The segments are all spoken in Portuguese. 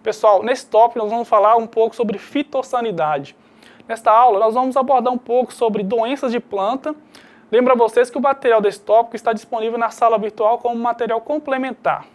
Pessoal, nesse tópico nós vamos falar um pouco sobre fitossanidade. Nesta aula nós vamos abordar um pouco sobre doenças de planta. Lembro a vocês que o material desse tópico está disponível na sala virtual como material complementar.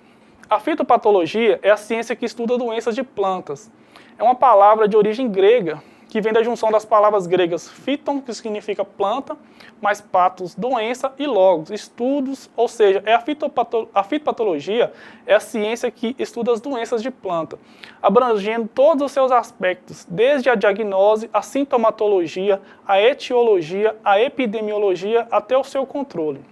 A fitopatologia é a ciência que estuda doenças de plantas. É uma palavra de origem grega, que vem da junção das palavras gregas phyton, que significa planta, mais patos, doença, e logos, estudos, ou seja, a fitopatologia é a ciência que estuda as doenças de planta, abrangendo todos os seus aspectos, desde a diagnose, a sintomatologia, a etiologia, a epidemiologia, até o seu controle.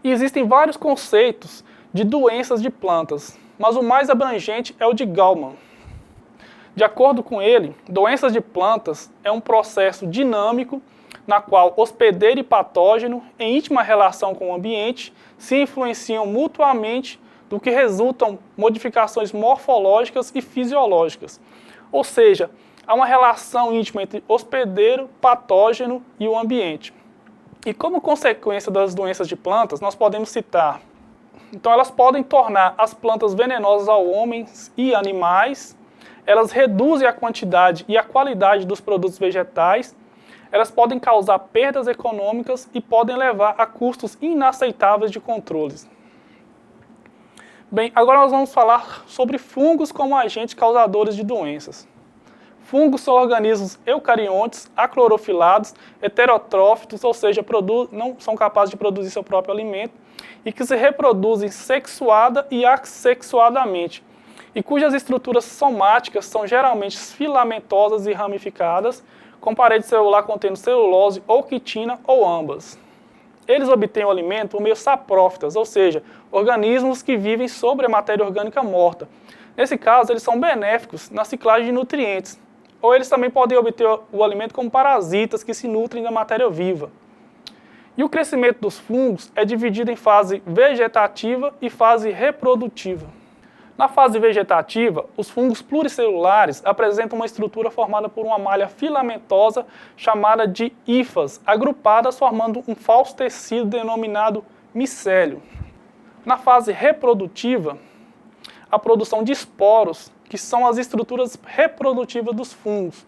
E existem vários conceitos de doenças de plantas, mas o mais abrangente é o de Gallman. De acordo com ele, doenças de plantas é um processo dinâmico na qual hospedeiro e patógeno, em íntima relação com o ambiente, se influenciam mutuamente, do que resultam modificações morfológicas e fisiológicas. Ou seja, há uma relação íntima entre hospedeiro, patógeno e o ambiente. E como consequência das doenças de plantas, nós podemos citar: então elas podem tornar as plantas venenosas a homens e animais, elas reduzem a quantidade e a qualidade dos produtos vegetais, elas podem causar perdas econômicas e podem levar a custos inaceitáveis de controles. Bem, agora nós vamos falar sobre fungos como agentes causadores de doenças. Fungos são organismos eucariontes, aclorofilados, heterotrófitos, ou seja, não são capazes de produzir seu próprio alimento, e que se reproduzem sexuada e assexuadamente, e cujas estruturas somáticas são geralmente filamentosas e ramificadas, com parede celular contendo celulose ou quitina ou ambas. Eles obtêm o alimento por meio saprófitas, ou seja, organismos que vivem sobre a matéria orgânica morta. Nesse caso, eles são benéficos na ciclagem de nutrientes, ou eles também podem obter o alimento como parasitas que se nutrem da matéria viva. E o crescimento dos fungos é dividido em fase vegetativa e fase reprodutiva. Na fase vegetativa, os fungos pluricelulares apresentam uma estrutura formada por uma malha filamentosa chamada de hifas, agrupadas formando um falso tecido denominado micélio. Na fase reprodutiva, a produção de esporos, que são as estruturas reprodutivas dos fungos,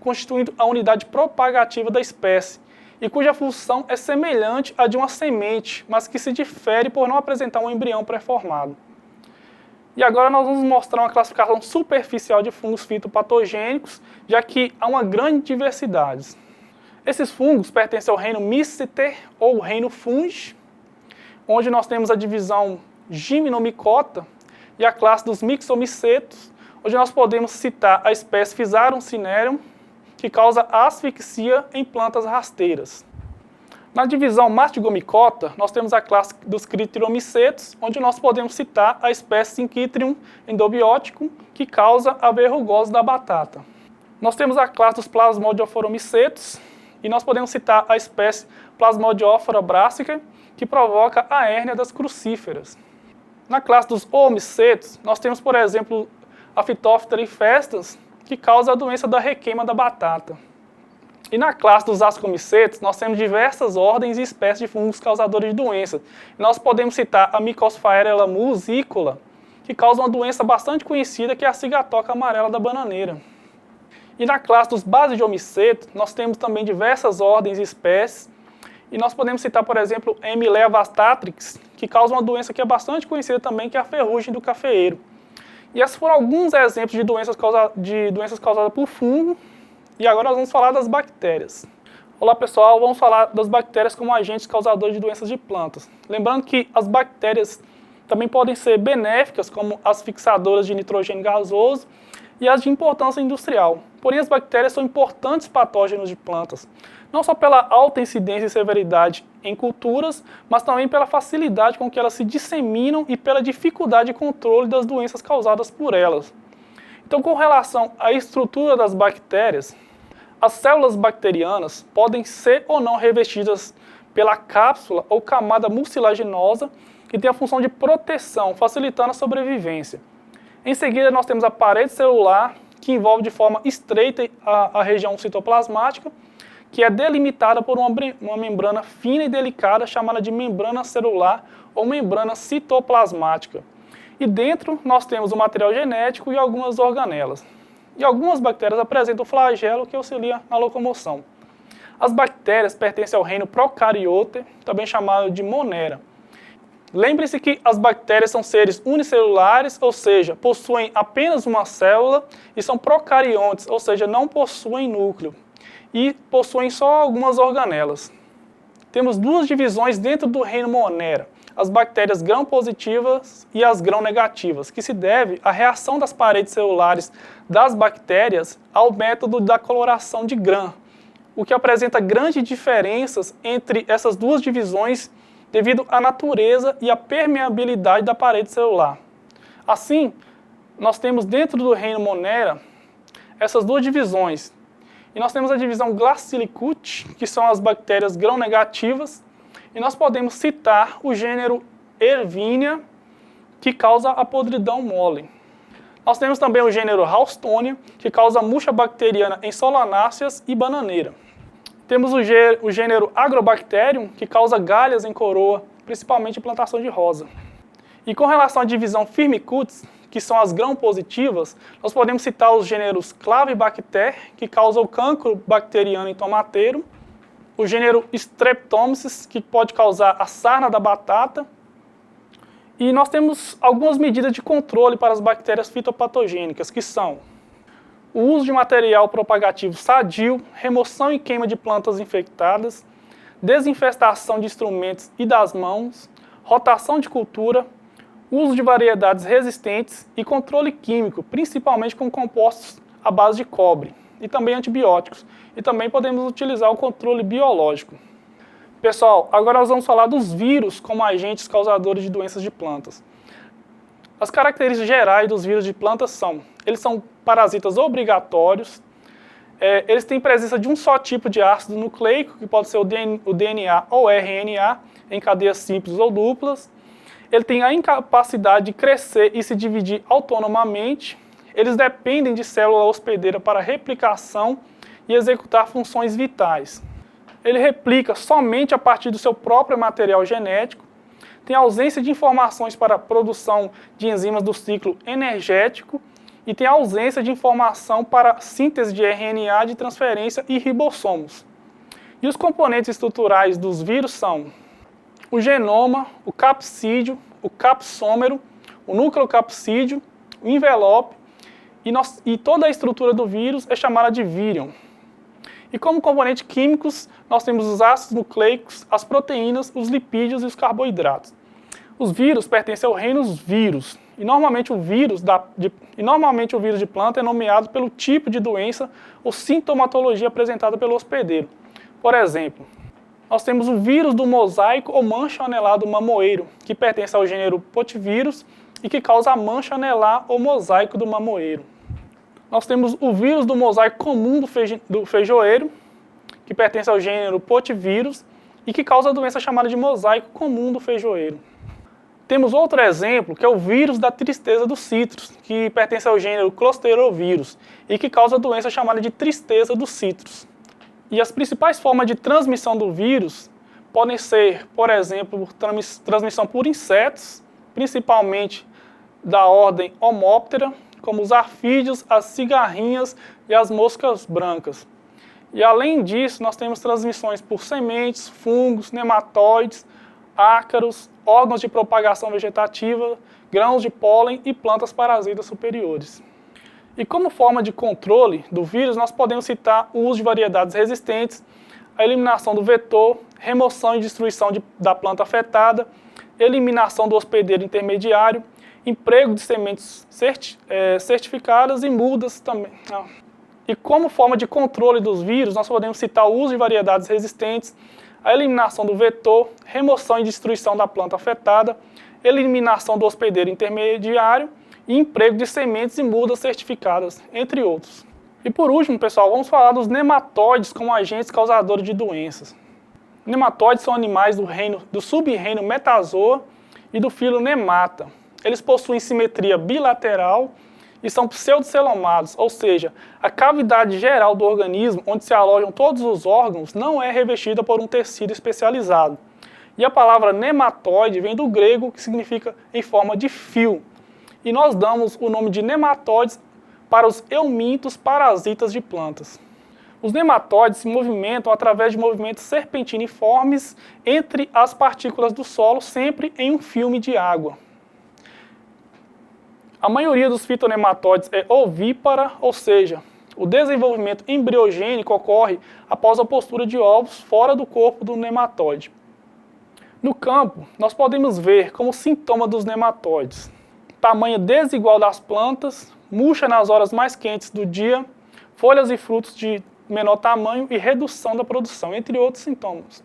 constituindo a unidade propagativa da espécie, e cuja função é semelhante à de uma semente, mas que se difere por não apresentar um embrião pré-formado. E agora nós vamos mostrar uma classificação superficial de fungos fitopatogênicos, já que há uma grande diversidade. Esses fungos pertencem ao reino Myceter, ou reino Fungi, onde nós temos a divisão Gymnomicota e a classe dos Myxomicetos, onde nós podemos citar a espécie Physarum cinereum, que causa asfixia em plantas rasteiras. Na divisão Mastigomicota, nós temos a classe dos Critiromicetos, onde nós podemos citar a espécie Syncytrium endobioticum, que causa a verrugose da batata. Nós temos a classe dos Plasmodiophoromicetos, e nós podemos citar a espécie Plasmodiophora brassica, que provoca a hérnia das crucíferas. Na classe dos Oomicetos, nós temos, por exemplo, a Phytophthora infestans, que causa a doença da requeima da batata. E na classe dos ascomicetos, nós temos diversas ordens e espécies de fungos causadores de doenças. Nós podemos citar a Mycosphaerella musicola, que causa uma doença bastante conhecida, que é a cigatoca amarela da bananeira. E na classe dos basidiomicetos, nós temos também diversas ordens e espécies. E nós podemos citar, por exemplo, a Emileia vastatrix, que causa uma doença que é bastante conhecida também, que é a ferrugem do cafeeiro. E esses foram alguns exemplos de doenças causadas por fungo. E agora nós vamos falar das bactérias. Olá pessoal, vamos falar das bactérias como agentes causadores de doenças de plantas. Lembrando que as bactérias também podem ser benéficas, como as fixadoras de nitrogênio gasoso e as de importância industrial. Porém, as bactérias são importantes patógenos de plantas, não só pela alta incidência e severidade em culturas, mas também pela facilidade com que elas se disseminam e pela dificuldade de controle das doenças causadas por elas. Então, com relação à estrutura das bactérias, as células bacterianas podem ser ou não revestidas pela cápsula ou camada mucilaginosa, que tem a função de proteção, facilitando a sobrevivência. Em seguida, nós temos a parede celular, que envolve de forma estreita a região citoplasmática, que é delimitada por uma membrana fina e delicada chamada de membrana celular ou membrana citoplasmática. E dentro nós temos o material genético e algumas organelas. E algumas bactérias apresentam flagelo que auxilia na locomoção. As bactérias pertencem ao reino Procaryote, também chamado de Monera. Lembre-se que as bactérias são seres unicelulares, ou seja, possuem apenas uma célula, e são procariontes, ou seja, não possuem núcleo, e possuem só algumas organelas. Temos duas divisões dentro do reino Monera, as bactérias gram-positivas e as gram-negativas, que se deve à reação das paredes celulares das bactérias ao método da coloração de Gram, o que apresenta grandes diferenças entre essas duas divisões devido à natureza e à permeabilidade da parede celular. Assim, nós temos dentro do reino Monera essas duas divisões. E nós temos a divisão Glacilicute, que são as bactérias gram-negativas, e nós podemos citar o gênero Erwinia, que causa a podridão mole. Nós temos também o gênero Ralstonia, que causa murcha bacteriana em solanáceas e bananeira. Temos o gênero Agrobacterium, que causa galhas em coroa, principalmente em plantação de rosa. E com relação à divisão Firmicutes, que são as gram-positivas, nós podemos citar os gêneros Clavibacter, que causa o cancro bacteriano em tomateiro, o gênero Streptomyces, que pode causar a sarna da batata, e nós temos algumas medidas de controle para as bactérias fitopatogênicas, que são o uso de material propagativo sadio, remoção e queima de plantas infectadas, desinfestação de instrumentos e das mãos, rotação de cultura, uso de variedades resistentes e controle químico, principalmente com compostos à base de cobre, e também antibióticos. E também podemos utilizar o controle biológico. Pessoal, agora nós vamos falar dos vírus como agentes causadores de doenças de plantas. As características gerais dos vírus de plantas são: eles são parasitas obrigatórios, eles têm presença de um só tipo de ácido nucleico, que pode ser o DNA ou RNA, em cadeias simples ou duplas. Ele tem a incapacidade de crescer e se dividir autonomamente. Eles dependem de célula hospedeira para replicação e executar funções vitais. Ele replica somente a partir do seu próprio material genético. Tem ausência de informações para a produção de enzimas do ciclo energético e tem ausência de informação para a síntese de RNA de transferência e ribossomos. E os componentes estruturais dos vírus são o genoma, o capsídeo, o capsômero, o nucleocapsídeo, o envelope, e toda a estrutura do vírus é chamada de vírion. E como componentes químicos, nós temos os ácidos nucleicos, as proteínas, os lipídios e os carboidratos. Os vírus pertencem ao reino dos vírus, e normalmente o vírus de planta é nomeado pelo tipo de doença ou sintomatologia apresentada pelo hospedeiro. Por exemplo, nós temos o vírus do mosaico ou mancha anelar do mamoeiro, que pertence ao gênero Potivírus e que causa a mancha anelar ou mosaico do mamoeiro. Nós temos o vírus do mosaico comum do feijoeiro, que pertence ao gênero Potivírus e que causa a doença chamada de mosaico comum do feijoeiro. Temos outro exemplo, que é o vírus da tristeza dos citros, que pertence ao gênero Closterovírus e que causa a doença chamada de tristeza dos citros. E as principais formas de transmissão do vírus podem ser, por exemplo, transmissão por insetos, principalmente da ordem Homóptera, como os arfídeos, as cigarrinhas e as moscas brancas. E além disso, nós temos transmissões por sementes, fungos, nematóides, ácaros, órgãos de propagação vegetativa, grãos de pólen e plantas parasitas superiores. E como forma de controle do vírus, nós podemos citar o uso de variedades resistentes, a eliminação do vetor, remoção e destruição da planta afetada, eliminação do hospedeiro intermediário, emprego de sementes certificadas e mudas também. E como forma de controle dos vírus, nós podemos citar o uso de variedades resistentes, a eliminação do vetor, remoção e destruição da planta afetada, eliminação do hospedeiro intermediário e emprego de sementes e mudas certificadas, entre outros. E por último, pessoal, vamos falar dos nematóides como agentes causadores de doenças. Nematóides são animais do sub-reino Metazoa e do filo Nemata. Eles possuem simetria bilateral e são pseudocelomados, ou seja, a cavidade geral do organismo, onde se alojam todos os órgãos, não é revestida por um tecido especializado. E a palavra nematóide vem do grego, que significa em forma de fio. e nós damos o nome de nematóides para os eumintos parasitas de plantas. Os nematóides se movimentam através de movimentos serpentiniformes entre as partículas do solo, sempre em um filme de água. A maioria dos fitonematóides é ovípara, ou seja, o desenvolvimento embriogênico ocorre após a postura de ovos fora do corpo do nematóide. No campo, nós podemos ver como sintoma dos nematóides: tamanho desigual das plantas, murcha nas horas mais quentes do dia, folhas e frutos de menor tamanho e redução da produção, entre outros sintomas.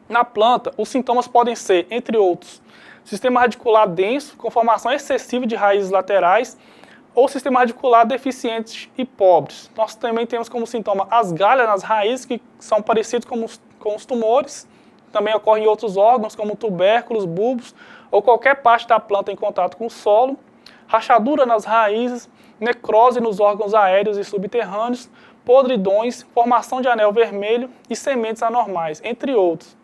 Na planta, os sintomas podem ser, entre outros, sistema radicular denso, com formação excessiva de raízes laterais, ou sistema radicular deficientes e pobres. Nós também temos como sintoma as galhas nas raízes, que são parecidos com os tumores. Também ocorrem em outros órgãos, como tubérculos, bulbos, ou qualquer parte da planta em contato com o solo. Rachadura nas raízes, necrose nos órgãos aéreos e subterrâneos, podridões, formação de anel vermelho e sementes anormais, entre outros.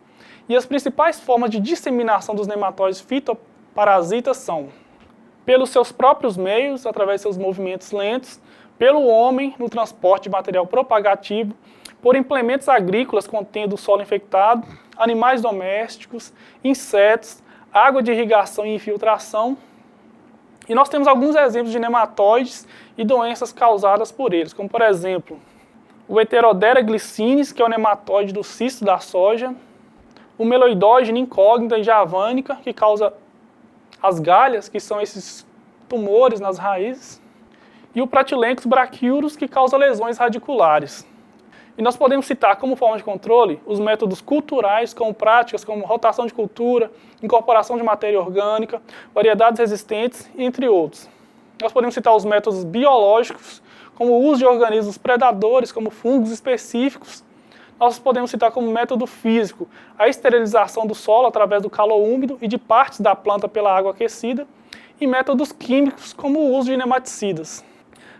E as principais formas de disseminação dos nematóides fitoparasitas são: pelos seus próprios meios, através de seus movimentos lentos, pelo homem, no transporte de material propagativo, por implementos agrícolas contendo o solo infectado, animais domésticos, insetos, água de irrigação e infiltração. E nós temos alguns exemplos de nematóides e doenças causadas por eles, como por exemplo, o Heterodera glycinis, que é o nematóide do cisto da soja, o Meloidógene incógnita e javanica, que causa as galhas, que são esses tumores nas raízes, e o Pratylenchus brachyurus, que causa lesões radiculares. E nós podemos citar como forma de controle os métodos culturais, com práticas como rotação de cultura, incorporação de matéria orgânica, variedades resistentes, entre outros. Nós podemos citar os métodos biológicos, como o uso de organismos predadores, como fungos específicos. Nós podemos citar como método físico a esterilização do solo através do calor úmido e de partes da planta pela água aquecida, e métodos químicos como o uso de nematicidas.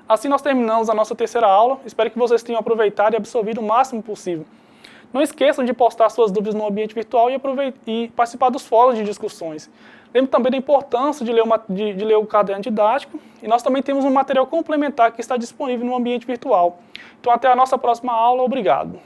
Assim nós terminamos a nossa terceira aula. Espero que vocês tenham aproveitado e absorvido o máximo possível. Não esqueçam de postar suas dúvidas no ambiente virtual e participar dos fóruns de discussões. Lembre também da importância de ler o caderno didático, e nós também temos um material complementar que está disponível no ambiente virtual. Então até a nossa próxima aula. Obrigado.